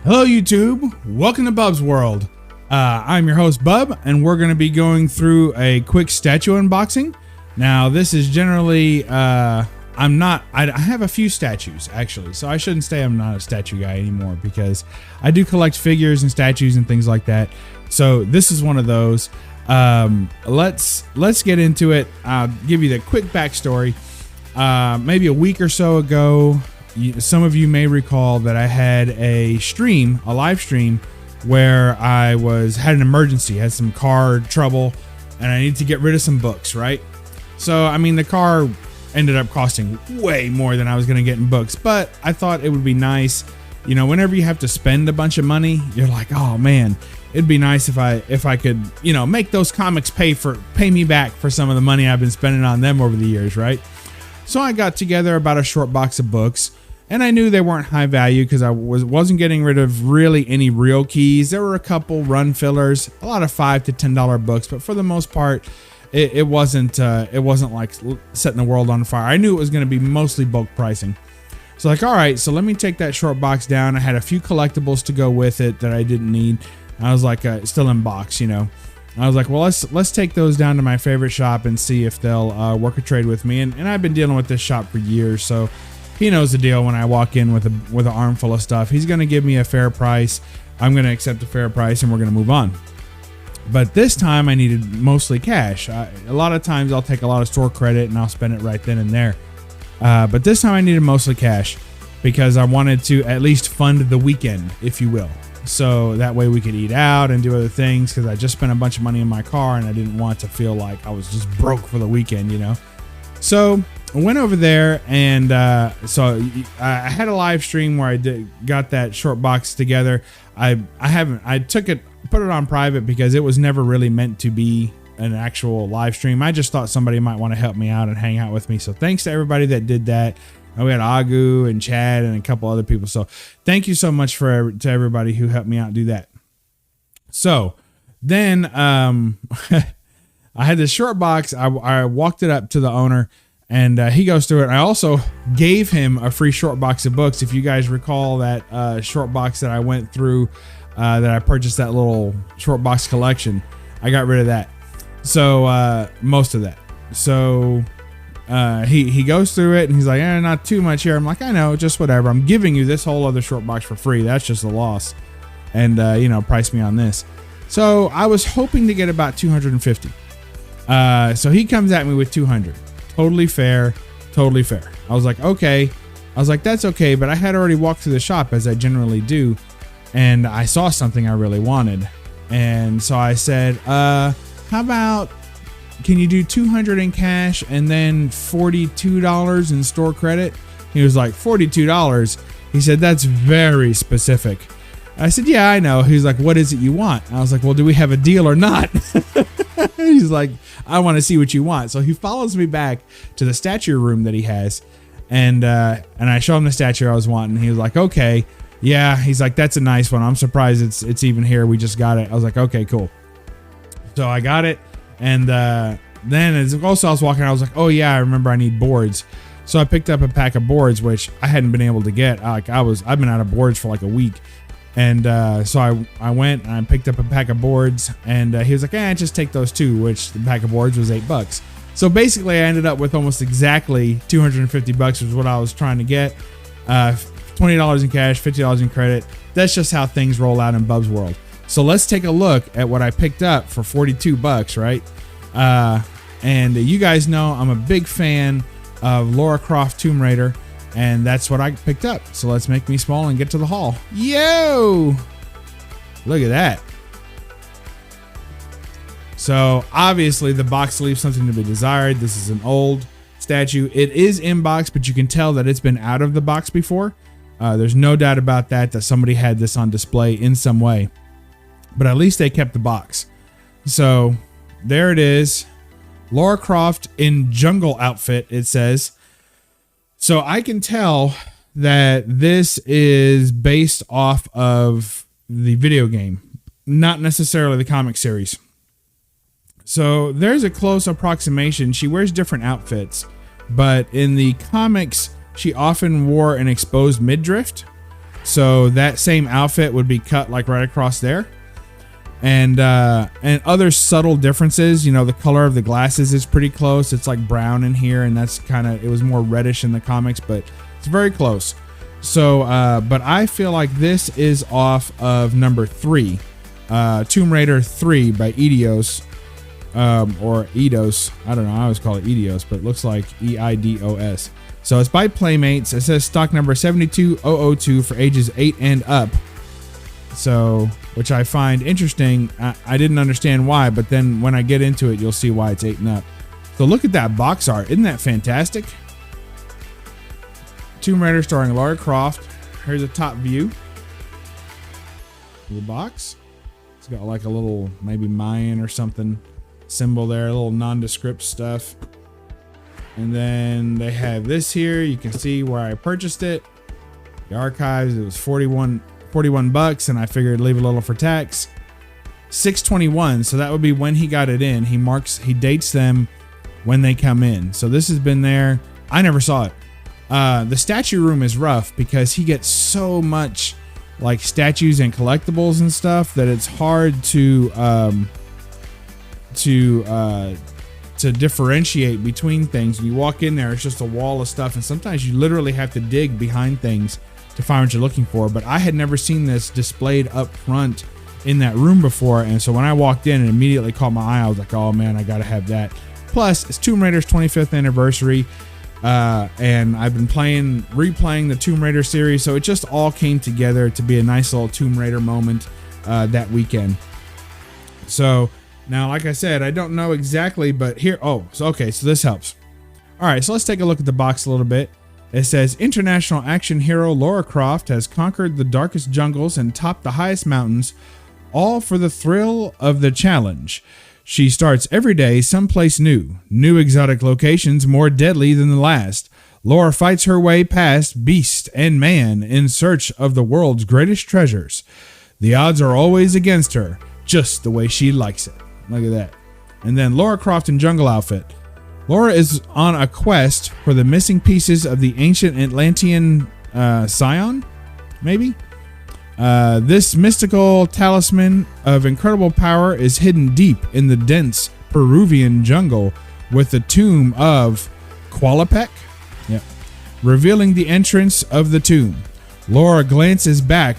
Hello YouTube, welcome to Bub's World. I'm your host Bub, and we're going to be going through a quick statue unboxing. Now this is generally, I have a few statues actually, so I shouldn't say I'm not a statue guy anymore because I do collect figures and statues and things like that. So this is one of those. Let's get into it. I'll give you the quick backstory. Maybe a week or so ago, some of you may recall that I had a live stream where I had an emergency, had some car trouble, and I needed to get rid of some books, right? So, I mean, the car ended up costing way more than I was going to get in books, but I thought it would be nice, you know, whenever you have to spend a bunch of money, you're like, oh man, it'd be nice if I could, you know, make those comics pay me back for some of the money I've been spending on them over the years, right? So I got together about a short box of books, and I knew they weren't high value because I wasn't getting rid of really any real keys. There were a couple run fillers, a lot of $5 to $10 books, but for the most part, it wasn't like setting the world on fire. I knew it was going to be mostly bulk pricing. So like, all right, so let me take that short box down. I had a few collectibles to go with it that I didn't need. I was like, still in box, you know. I was like, well, let's take those down to my favorite shop and see if they'll work a trade with me. And I've been dealing with this shop for years, so he knows the deal. When I walk in with an armful of stuff, he's going to give me a fair price. I'm going to accept a fair price, and we're going to move on. But this time I needed mostly cash. A lot of times I'll take a lot of store credit and I'll spend it right then and there. But this time I needed mostly cash because I wanted to at least fund the weekend, if you will. So that way we could eat out and do other things, because I just spent a bunch of money in my car and I didn't want to feel like I was just broke for the weekend, you know. So I went over there, and so I had a live stream where I got that short box together. I put it on private because it was never really meant to be an actual live stream. I just thought somebody might want to help me out and hang out with me. So thanks to everybody that did that. We had Agu and Chad and a couple other people. So thank you so much to everybody who helped me out do that. So then I had this short box. I walked it up to the owner, and he goes through it. I also gave him a free short box of books. If you guys recall that short box that I went through, that I purchased, that little short box collection, I got rid of that. So most of that. So he goes through it and he's like, not too much here. I'm like, I know, just whatever. I'm giving you this whole other short box for free. That's just a loss. And you know, price me on this. So I was hoping to get about 250. So he comes at me with 200. Totally fair. Totally fair. I was like, okay. I was like, that's okay. But I had already walked through the shop, as I generally do, and I saw something I really wanted. And so I said, how about, can you do 200 in cash and then $42 in store credit? He was like, $42? He said, that's very specific. I said, yeah, I know. He's like, what is it you want? I was like, well, do we have a deal or not? He's like, I want to see what you want. So he follows me back to the statue room that he has. And I show him the statue I was wanting. He was like, okay. Yeah. He's like, that's a nice one. I'm surprised it's even here. We just got it. I was like, okay, cool. So I got it. And then as also I was walking, I was like, oh yeah, I remember I need boards. So I picked up a pack of boards, which I hadn't been able to get. I've been out of boards for like a week. And so I went and I picked up a pack of boards, and he was like, just take those two, which the pack of boards was $8. So basically I ended up with almost exactly 250 bucks was what I was trying to get. $20 in cash, $50 in credit. That's just how things roll out in Bub's World. So let's take a look at what I picked up for 42 bucks, right? And you guys know I'm a big fan of Lara Croft Tomb Raider, and that's what I picked up. So let's make me small and get to the haul. Yo! Look at that. So obviously the box leaves something to be desired. This is an old statue. It is in box, but you can tell that it's been out of the box before. There's no doubt about that somebody had this on display in some way. But at least they kept the box. So there it is. Lara Croft in jungle outfit, it says. So I can tell that this is based off of the video game, not necessarily the comic series. So there's a close approximation. She wears different outfits, but in the comics, she often wore an exposed midriff. So that same outfit would be cut like right across there. And other subtle differences, you know, the color of the glasses is pretty close. It's like brown in here, and that's it was more reddish in the comics, but it's very close. So, but I feel like this is off of number 3, Tomb Raider 3 by Eidos, or Eidos. I don't know. I always call it Eidos, but it looks like EIDOS. So it's by Playmates. It says stock number 72002 for ages 8 and up. So, which I find interesting. I didn't understand why, but then when I get into it, you'll see why it's 8 and up. So look at that box art. Isn't that fantastic? Tomb Raider starring Lara Croft. Here's a top view of the box. It's got like a little maybe Mayan or something symbol there, a little nondescript stuff. And then they have this here. You can see where I purchased it. The archives, it was 41 bucks, and I figured leave a little for tax. 6/21, so that would be when he got it in. He dates them when they come in. So this has been there. I never saw it. The statue room is rough because he gets so much like statues and collectibles and stuff that it's hard to differentiate between things. When you walk in there, it's just a wall of stuff, and sometimes you literally have to dig behind things to find what you're looking for. But I had never seen this displayed up front in that room before, and so when I walked in, it immediately caught my eye. I was like, oh man, I gotta have that. Plus, it's Tomb Raider's 25th anniversary, and I've been replaying the Tomb Raider series, so it just all came together to be a nice little Tomb Raider moment that weekend. So now, like I said, I don't know exactly, but here, so this helps. All right, so let's take a look at the box a little bit. It says, international action hero Lara Croft has conquered the darkest jungles and topped the highest mountains, all for the thrill of the challenge. She starts every day someplace new exotic locations more deadly than the last. Lara fights her way past beast and man in search of the world's greatest treasures. The odds are always against her, just the way she likes it. Look at that. And then Lara Croft in jungle outfit. Lara is on a quest for the missing pieces of the ancient Atlantean scion, maybe? This mystical talisman of incredible power is hidden deep in the dense Peruvian jungle with the tomb of Qualapec, revealing the entrance of the tomb. Lara glances back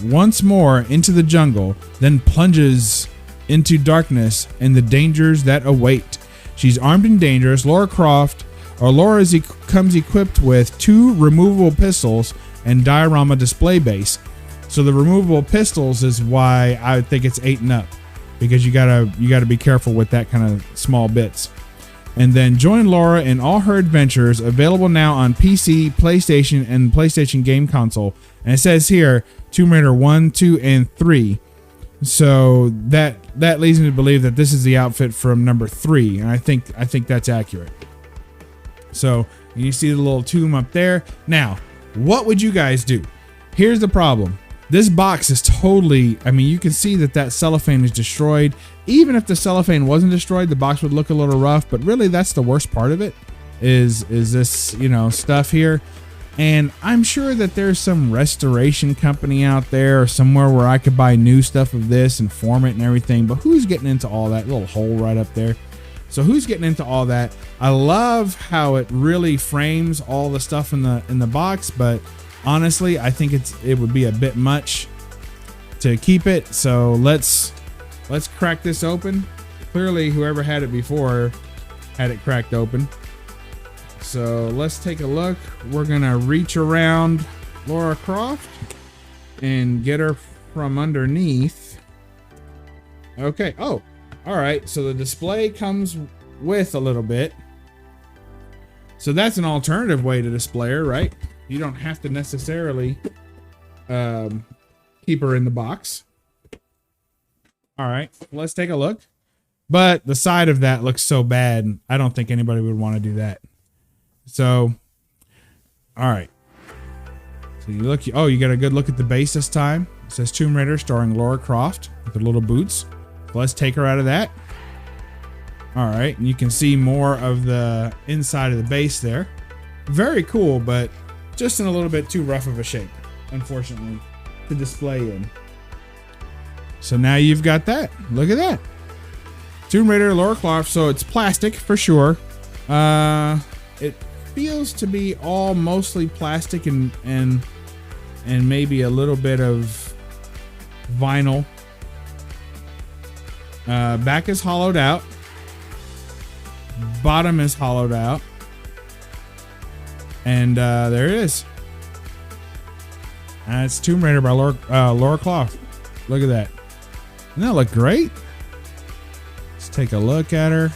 once more into the jungle, then plunges into darkness and the dangers that await. She's armed and dangerous. Lara comes equipped with 2 removable pistols and diorama display base. So the removable pistols is why I think it's 8 and up, because you gotta be careful with that kind of small bits. And then join Lara in all her adventures, available now on PC, PlayStation, and PlayStation game console. And it says here Tomb Raider 1, 2, and 3. So that leads me to believe that this is the outfit from number 3, and I think that's accurate. So you see the little tomb up there. Now, what would you guys do? Here's the problem. This box is totally, I mean, you can see that cellophane is destroyed. Even if the cellophane wasn't destroyed, the box would look a little rough, but really that's the worst part of it is this, stuff here. And I'm sure that there's some restoration company out there or somewhere where I could buy new stuff of this and form it and everything. But who's getting into all that? Little hole right up there. So who's getting into all that? I love how it really frames all the stuff in the box, but honestly, I think it would be a bit much to keep it. So let's crack this open. Clearly, whoever had it before had it cracked open. So let's take a look. We're gonna reach around Lara Croft and get her from underneath. Okay. Oh, all right. So the display comes with a little bit. So that's an alternative way to display her, right? You don't have to necessarily keep her in the box. All right, let's take a look. But the side of that looks so bad, I don't think anybody would want to do that. So, all right. So you look, you got a good look at the base this time. It says Tomb Raider starring Lara Croft with her little boots. So let's take her out of that. All right, and you can see more of the inside of the base there. Very cool, but just in a little bit too rough of a shape. unfortunately, to display in. So now you've got that. Look at that. Tomb Raider Lara Croft. So it's plastic for sure. It feels to be all mostly plastic and maybe a little bit of vinyl. Back is hollowed out. Bottom is hollowed out. And there it is. It's Tomb Raider by Lara Croft. Look at that. Doesn't that look great? Let's take a look at her.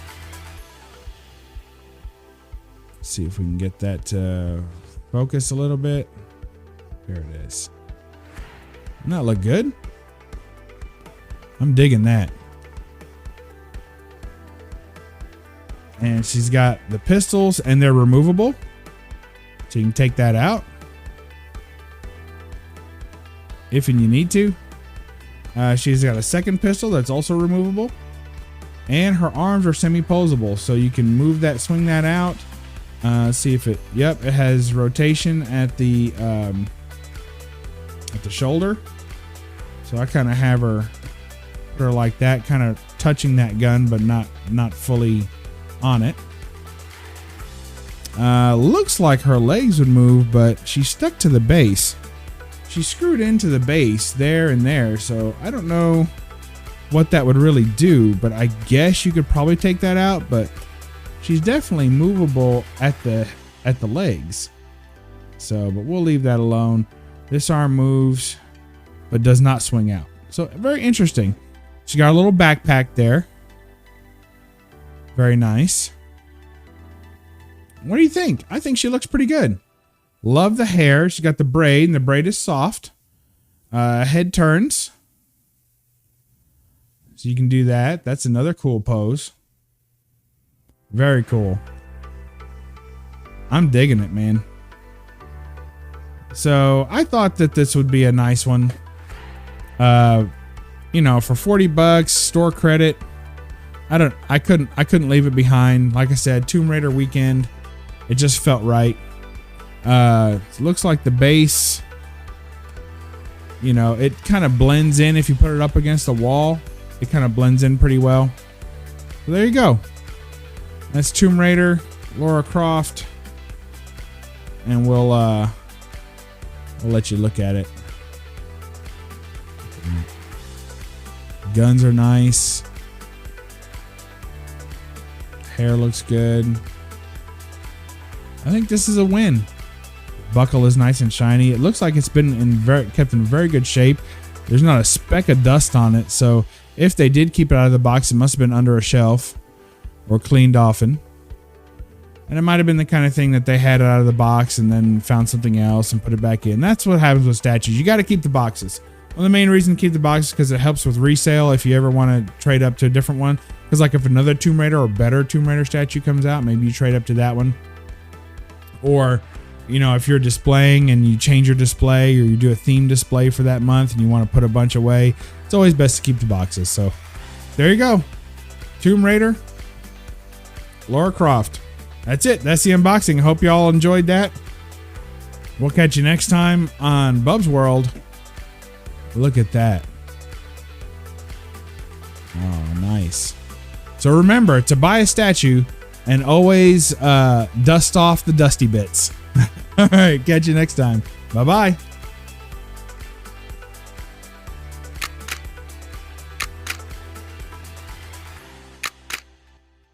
See if we can get that to focus a little bit. There it is. Doesn't that look good? I'm digging that. And she's got the pistols, and they're removable. So you can take that out if and you need to. She's got a second pistol that's also removable. And her arms are semi-posable, so you can move that, swing that out. See if it, yep, it has rotation at the shoulder. So I kind of have her like that, kind of touching that gun, but not fully on it. Looks like her legs would move, but she's stuck to the base. She's screwed into the base there and there, so I don't know what that would really do, but I guess you could probably take that out, but she's definitely movable at the legs. So, but we'll leave that alone. This arm moves, but does not swing out. So very interesting. She got a little backpack there. Very nice. What do you think? I think she looks pretty good. Love the hair. She's got the braid, and the braid is soft. Head turns. So you can do that. That's another cool pose. Very cool. I'm digging it, man. So I thought that this would be a nice one. You know, for $40 store credit. I couldn't leave it behind. Like I said, Tomb Raider weekend. It just felt right. It looks like the base, you know, it kind of blends in. If you put it up against the wall, it kind of blends in pretty well. So there you go. That's Tomb Raider, Lara Croft, and we'll let you look at it. Guns are nice. Hair looks good. I think this is a win. Buckle is nice and shiny. It looks like it's been kept in very good shape. There's not a speck of dust on it, so if they did keep it out of the box, it must have been under a shelf or cleaned often. And it might have been the kind of thing that they had it out of the box and then found something else and put it back in. That's what happens with statues. You got to keep the boxes. Well, the main reason to keep the boxes is because it helps with resale if you ever want to trade up to a different one. Because like if another Tomb Raider or better Tomb Raider statue comes out, maybe you trade up to that one. Or, you know, if you're displaying and you change your display or you do a theme display for that month and you want to put a bunch away, it's always best to keep the boxes. So there you go. Tomb Raider, Lara Croft. That's it. That's the unboxing. I hope you all enjoyed that. We'll catch you next time on BUB'S World. Look at that. Oh, nice. So remember to buy a statue and always dust off the dusty bits. All right, catch you next time. Bye-bye.